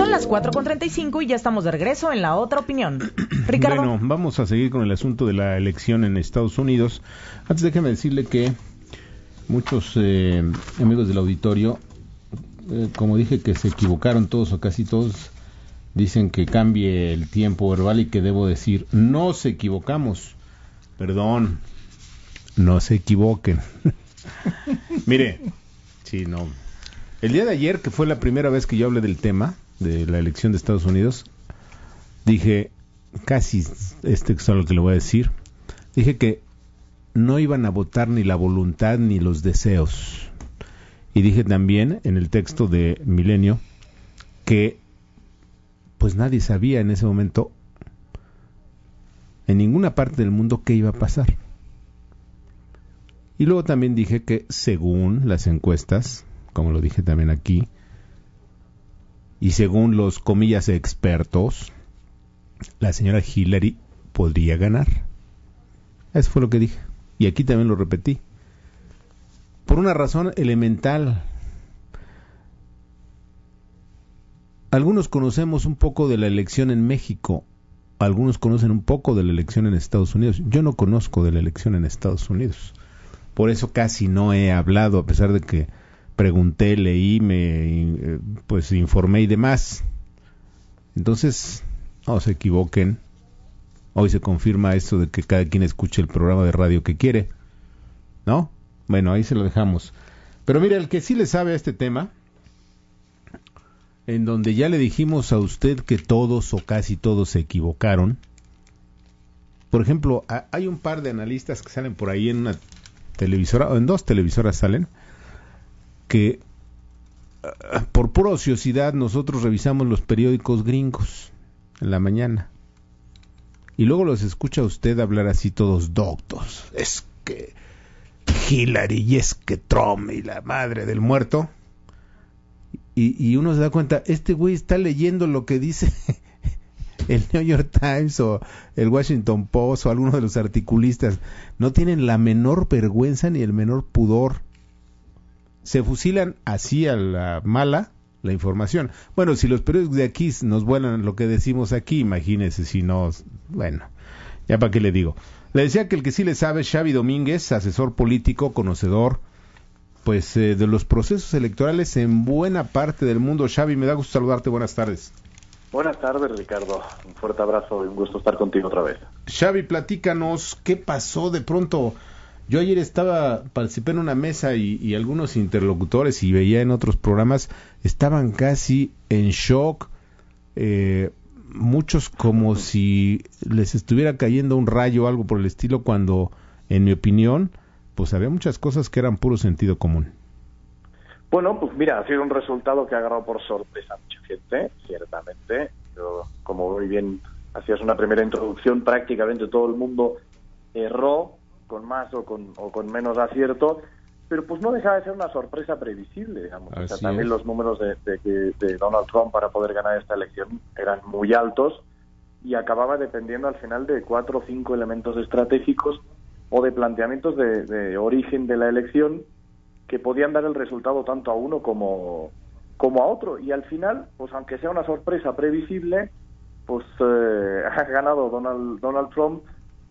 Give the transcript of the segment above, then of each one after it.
Son las 4:35 y ya estamos de regreso en La Otra Opinión. Ricardo. Bueno, vamos a seguir con el asunto de la elección en Estados Unidos. Antes déjeme decirle que muchos amigos del auditorio, como dije que se equivocaron todos o casi todos, dicen que cambie el tiempo verbal y que debo decir, no se equivocamos. Perdón, no se equivoquen. Mire, sí, no. El día de ayer, que fue la primera vez que yo hablé del tema de la elección de Estados Unidos, dije, casi es lo que le voy a decir, dije que no iban a votar ni la voluntad ni los deseos. Y dije también en el texto de Milenio que pues nadie sabía en ese momento en ninguna parte del mundo qué iba a pasar. Y luego también dije que según las encuestas, como lo dije también aquí, y según los comillas expertos, la señora Hillary podría ganar. Eso fue lo que dije. Y aquí también lo repetí. Por una razón elemental. Algunos conocemos un poco de la elección en México. Algunos conocen un poco de la elección en Estados Unidos. Yo no conozco de la elección en Estados Unidos. Por eso casi no he hablado, a pesar de que pregunté, leí, pues informé y demás. Entonces, no se equivoquen. Hoy se confirma esto de que cada quien escuche el programa de radio que quiere, ¿no? Bueno, ahí se lo dejamos. Pero mire, el que sí le sabe a este tema, en donde ya le dijimos a usted que todos o casi todos se equivocaron. Por ejemplo, hay un par de analistas que salen por ahí en una televisora, o en dos televisoras salen, que por pura ociosidad nosotros revisamos los periódicos gringos en la mañana y luego los escucha usted hablar así todos doctos, es que Hillary y es que Trump y la madre del muerto, y uno se da cuenta, este güey está leyendo lo que dice el New York Times o el Washington Post o alguno de los articulistas. No tienen la menor vergüenza ni el menor pudor. Se fusilan así a la mala la información. Bueno, si los periódicos de aquí nos vuelan lo que decimos aquí, imagínese si no, bueno, ya para qué le digo. Le decía que el que sí le sabe es Xavi Domínguez, asesor político, conocedor, pues de los procesos electorales en buena parte del mundo. Xavi, me da gusto saludarte, buenas tardes. Buenas tardes, Ricardo, un fuerte abrazo y un gusto estar contigo otra vez. Xavi, platícanos, ¿qué pasó de pronto? Yo ayer participé en una mesa y algunos interlocutores, y veía en otros programas, estaban casi en shock, muchos como si les estuviera cayendo un rayo o algo por el estilo, cuando, en mi opinión, pues había muchas cosas que eran puro sentido común. Bueno, pues mira, ha sido un resultado que ha agarrado por sorpresa a mucha gente, ciertamente. Yo, como muy bien hacías una primera introducción, prácticamente todo el mundo erró, con más o con menos acierto, pero pues no dejaba de ser una sorpresa previsible, digamos. O sea, también los números de Donald Trump para poder ganar esta elección eran muy altos y acababa dependiendo al final de 4 o 5 elementos estratégicos o de planteamientos de origen de la elección que podían dar el resultado tanto a uno como a otro. Y al final, pues aunque sea una sorpresa previsible, pues ha ganado Donald Trump.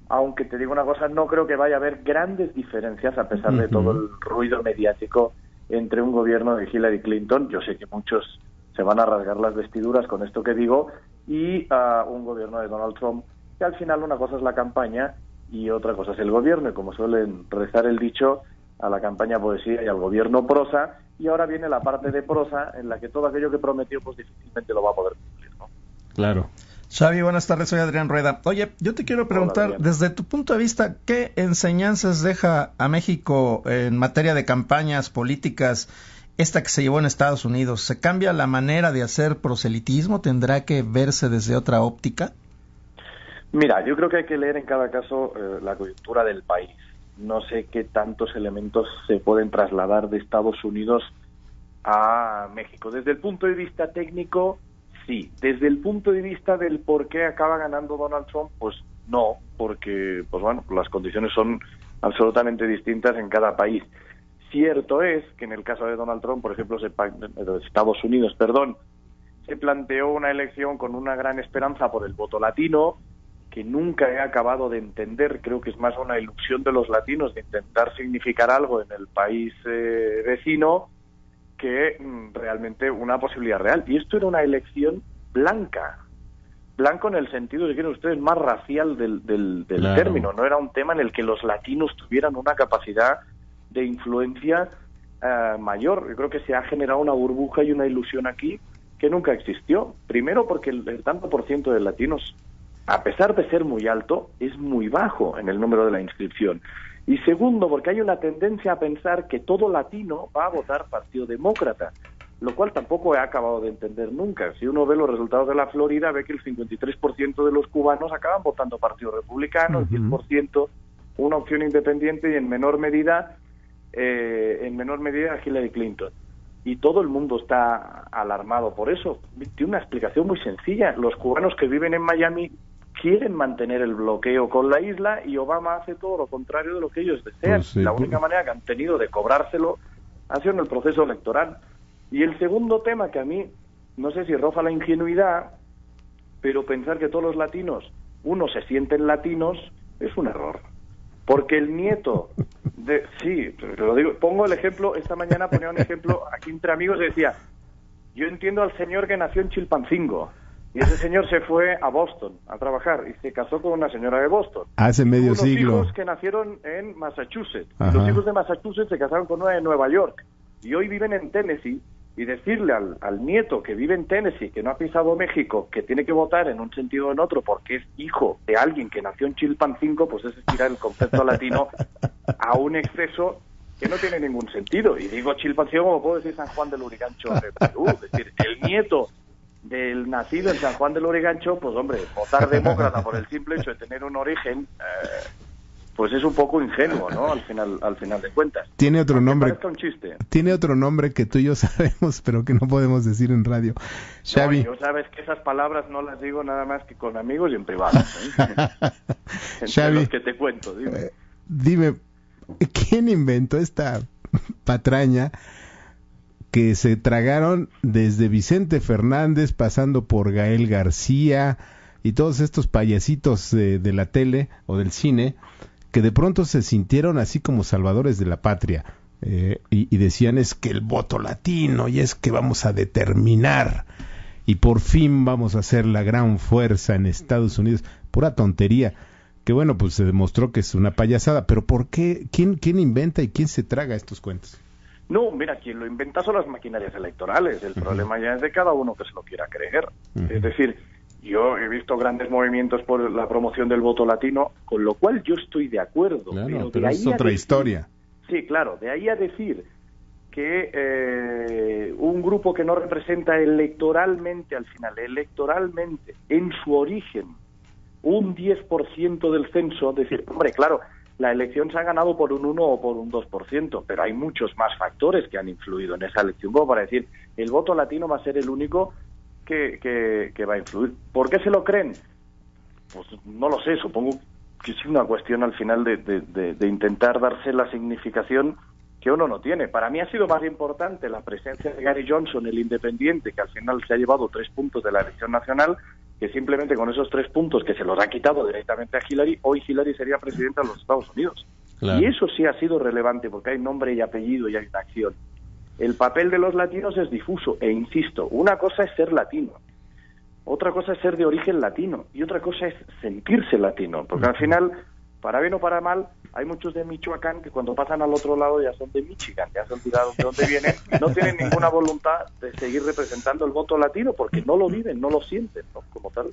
Aunque te digo una cosa, no creo que vaya a haber grandes diferencias a pesar de todo el ruido mediático entre un gobierno de Hillary Clinton, yo sé que muchos se van a rasgar las vestiduras con esto que digo, y un gobierno de Donald Trump, que al final una cosa es la campaña y otra cosa es el gobierno, y como suelen rezar el dicho, a la campaña poesía y al gobierno prosa, y ahora viene la parte de prosa en la que todo aquello que prometió pues difícilmente lo va a poder cumplir, ¿no? Claro. Xavi, buenas tardes, soy Adrián Rueda. Oye, yo te quiero preguntar, Hola, desde tu punto de vista, ¿qué enseñanzas deja a México en materia de campañas políticas esta que se llevó en Estados Unidos? ¿Se cambia la manera de hacer proselitismo? ¿Tendrá que verse desde otra óptica? Mira, yo creo que hay que leer en cada caso la coyuntura del país. No sé qué tantos elementos se pueden trasladar de Estados Unidos a México. Desde el punto de vista técnico, sí. Desde el punto de vista del por qué acaba ganando Donald Trump, pues no, porque pues bueno, las condiciones son absolutamente distintas en cada país. Cierto es que en el caso de Donald Trump, por ejemplo, Estados Unidos, se planteó una elección con una gran esperanza por el voto latino, que nunca he acabado de entender. Creo que es más una ilusión de los latinos de intentar significar algo en el país vecino que realmente una posibilidad real. Y esto era una elección blanca. Blanco en el sentido, si quieren ustedes, más racial del claro. término. No era un tema en el que los latinos tuvieran una capacidad de influencia mayor. Yo creo que se ha generado una burbuja y una ilusión aquí que nunca existió. Primero porque el tanto por ciento de latinos, a pesar de ser muy alto, es muy bajo en el número de la inscripción. Y segundo, porque hay una tendencia a pensar que todo latino va a votar Partido Demócrata, lo cual tampoco he acabado de entender nunca. Si uno ve los resultados de la Florida, ve que el 53% de los cubanos acaban votando Partido Republicano, el 10% una opción independiente y en menor medida Hillary Clinton. Y todo el mundo está alarmado por eso. Tiene una explicación muy sencilla. Los cubanos que viven en Miami quieren mantener el bloqueo con la isla y Obama hace todo lo contrario de lo que ellos desean. Pues sí, la única manera que han tenido de cobrárselo ha sido en el proceso electoral. Y el segundo tema que a mí, no sé si roza la ingenuidad, pero pensar que todos los latinos, se sienten latinos, es un error. Porque el nieto sí, lo digo, pongo el ejemplo, esta mañana ponía un ejemplo aquí entre amigos y decía, yo entiendo al señor que nació en Chilpancingo, y ese señor se fue a Boston a trabajar y se casó con una señora de Boston. Hace medio siglo. Hijos que nacieron en Massachusetts. Y los hijos de Massachusetts se casaron con una de Nueva York. Y hoy viven en Tennessee. Y decirle al nieto que vive en Tennessee, que no ha pisado México, que tiene que votar en un sentido o en otro porque es hijo de alguien que nació en Chilpancingo, pues es estirar el concepto latino a un exceso que no tiene ningún sentido. Y digo Chilpancingo como puedo decir San Juan del Lurigancho de Perú. Es decir, el nieto del nacido en San Juan del Lurigancho, pues hombre, votar demócrata por el simple hecho de tener un origen, pues es un poco ingenuo, ¿no? Al final de cuentas. Tiene otro nombre. Parezca un chiste. Tiene otro nombre que tú y yo sabemos, pero que no podemos decir en radio. Xavi. No, yo sabes que esas palabras no las digo nada más que con amigos y en privado. Xavi, los que te cuento, dime. Dime, ¿quién inventó esta patraña que se tragaron desde Vicente Fernández, pasando por Gael García y todos estos payasitos de la tele o del cine, que de pronto se sintieron así como salvadores de la patria y decían es que el voto latino y es que vamos a determinar y por fin vamos a ser la gran fuerza en Estados Unidos? Pura tontería, que bueno, pues se demostró que es una payasada, pero ¿por qué? ¿Quién inventa y quién se traga estos cuentos? No, mira, quien lo inventa son las maquinarias electorales. El problema ya es de cada uno que se lo quiera creer. Es decir, yo he visto grandes movimientos por la promoción del voto latino, con lo cual yo estoy de acuerdo. Claro, pero es otra historia. Sí, claro, de ahí a decir que un grupo que no representa electoralmente, en su origen, un 10% del censo, decir, hombre, claro, la elección se ha ganado por un 1 o por un 2%, pero hay muchos más factores que han influido en esa elección, como para decir, el voto latino va a ser el único que va a influir. ¿Por qué se lo creen? Pues no lo sé, supongo que es una cuestión al final de intentar darse la significación que uno no tiene. Para mí ha sido más importante la presencia de Gary Johnson, el independiente, que al final se ha llevado 3 puntos de la elección nacional, que simplemente con esos 3 puntos que se los ha quitado directamente a Hillary, hoy Hillary sería presidenta de los Estados Unidos. Claro. Y eso sí ha sido relevante porque hay nombre y apellido y hay una acción. El papel de los latinos es difuso e insisto, una cosa es ser latino, otra cosa es ser de origen latino y otra cosa es sentirse latino, porque al final, para bien o para mal, hay muchos de Michoacán que cuando pasan al otro lado ya son de Michigan, ya se han tirado de donde vienen y no tienen ninguna voluntad de seguir representando el voto latino porque no lo viven, no lo sienten, ¿no? Como tal.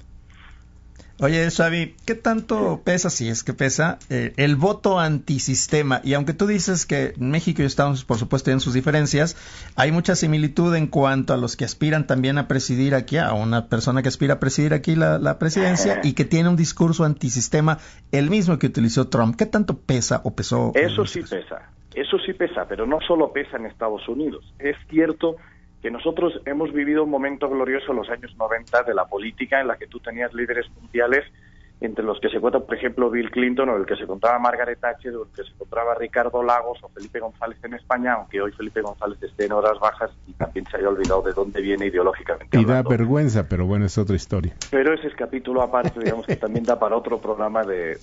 Oye, Xavi, ¿qué tanto pesa, si es que pesa, el voto antisistema? Y aunque tú dices que México y Estados Unidos, por supuesto, tienen sus diferencias, hay mucha similitud en cuanto a los que aspiran también a presidir aquí, a una persona que aspira a presidir aquí la presidencia y que tiene un discurso antisistema, el mismo que utilizó Trump. ¿Qué tanto pesa o pesó? Eso sí pesa, pero no solo pesa en Estados Unidos. Es cierto que nosotros hemos vivido un momento glorioso en los años 90 de la política en la que tú tenías líderes mundiales entre los que se cuenta, por ejemplo, Bill Clinton, o el que se encontraba Margaret Thatcher, o el que se encontraba Ricardo Lagos o Felipe González en España, aunque hoy Felipe González esté en horas bajas y también se haya olvidado de dónde viene ideológicamente Y da hablando. vergüenza, pero bueno, es otra historia. Pero ese es capítulo aparte, digamos, que también da para otro programa de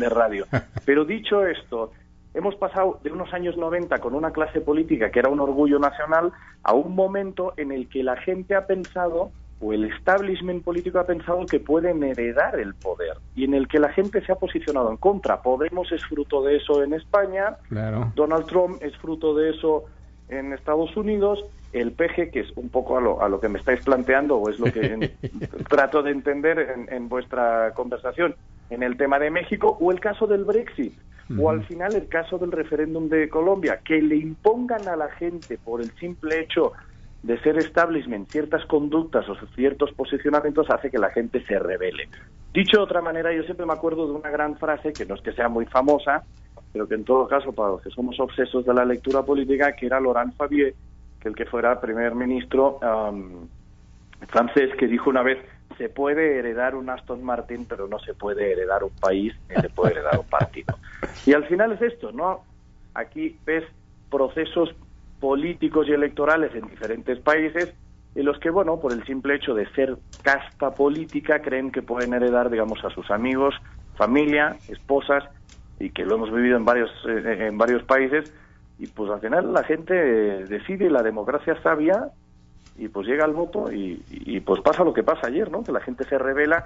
radio. Pero dicho esto, hemos pasado de unos años 90 con una clase política que era un orgullo nacional a un momento en el que la gente ha pensado, o el establishment político ha pensado, que pueden heredar el poder, y en el que la gente se ha posicionado en contra. Podemos es fruto de eso en España, Claro. Donald Trump es fruto de eso en Estados Unidos, el PG, que es un poco a lo que me estáis planteando, o es lo que trato de entender en vuestra conversación, en el tema de México, o el caso del Brexit, o al final el caso del referéndum de Colombia, que le impongan a la gente por el simple hecho de ser establishment ciertas conductas o ciertos posicionamientos, hace que la gente se rebele. Dicho de otra manera, yo siempre me acuerdo de una gran frase, que no es que sea muy famosa, pero que en todo caso, para los que somos obsesos de la lectura política, que era Laurent Fabius, que el que fuera primer ministro francés, que dijo una vez: se puede heredar un Aston Martin, pero no se puede heredar un país, ni se puede heredar un partido. Y al final es esto, ¿no? Aquí ves procesos políticos y electorales en diferentes países en los que, bueno, por el simple hecho de ser casta política, creen que pueden heredar, digamos, a sus amigos, familia, esposas, y que lo hemos vivido en varios países, y pues al final la gente decide, la democracia es sabia, y pues llega el voto, y pues pasa lo que pasa ayer, ¿no? Que la gente se rebela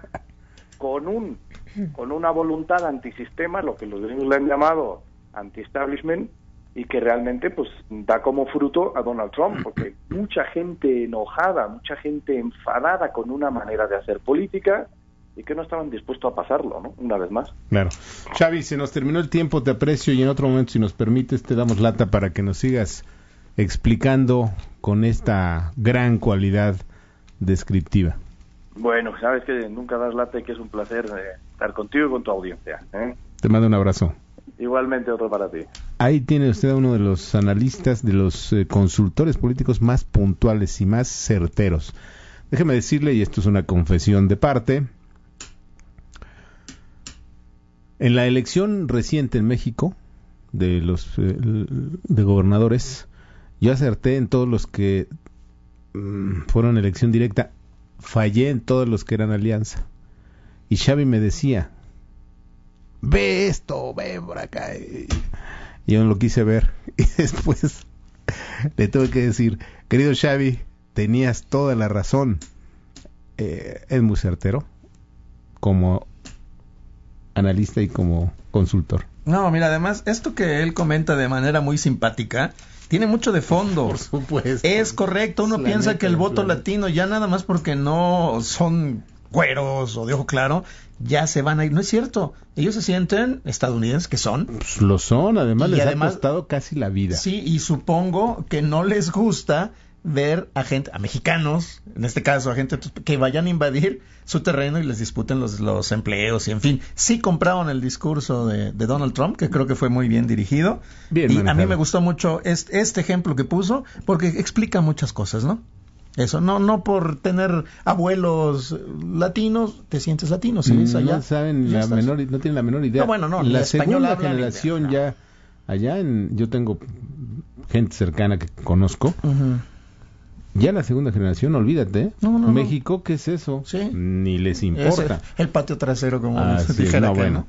con una voluntad antisistema, lo que los gringos le han llamado anti-establishment, y que realmente pues da como fruto a Donald Trump, porque mucha gente enojada, mucha gente enfadada con una manera de hacer política, y que no estaban dispuestos a pasarlo, ¿no? Una vez más. Claro. Xavi, se nos terminó el tiempo, te aprecio, y en otro momento, si nos permites, te damos lata para que nos sigas explicando con esta gran cualidad descriptiva. Bueno, sabes que nunca das lata y que es un placer estar contigo y con tu audiencia, ¿eh? Te mando un abrazo. Igualmente otro para ti. Ahí tiene usted a uno de los analistas, de los consultores políticos más puntuales y más certeros. Déjeme decirle, y esto es una confesión de parte, en la elección reciente en México de los de gobernadores, yo acerté en todos los que fueron elección directa, fallé en todos los que eran alianza. Y Xavi me decía: ve esto, ve por acá. Y yo no lo quise ver. Y después le tuve que decir: querido Xavi, tenías toda la razón. Es muy certero como analista y como consultor. No, mira, además, esto que él comenta de manera muy simpática tiene mucho de fondo. Por supuesto. Es correcto, uno piensa que el voto latino, ya nada más porque no son güeros o de ojo claro, ya se van a ir. No es cierto. Ellos se sienten estadounidenses, que son. Pues lo son, además Y les además, ha costado casi la vida. Sí, y supongo que no les gusta ver a mexicanos, en este caso a gente que vayan a invadir su terreno y les disputen los empleos, y en fin, sí compraron el discurso de Donald Trump, que creo que fue muy bien dirigido, Bien y manejado. a mí me gustó mucho este ejemplo que puso, porque explica muchas cosas, ¿no? Eso, no por tener abuelos latinos, te sientes latino, si ves allá. No saben ya la estás. menor, no tienen la menor idea. No, bueno, no, la el español segunda hablan generación no. ya allá yo tengo gente cercana que conozco. Ujú. Ya la segunda generación, olvídate, ¿eh? No. México, ¿qué es eso? Sí. Ni les Es importa. el patio trasero, como Ah, se sí, dijera no, acá, bueno. ¿no?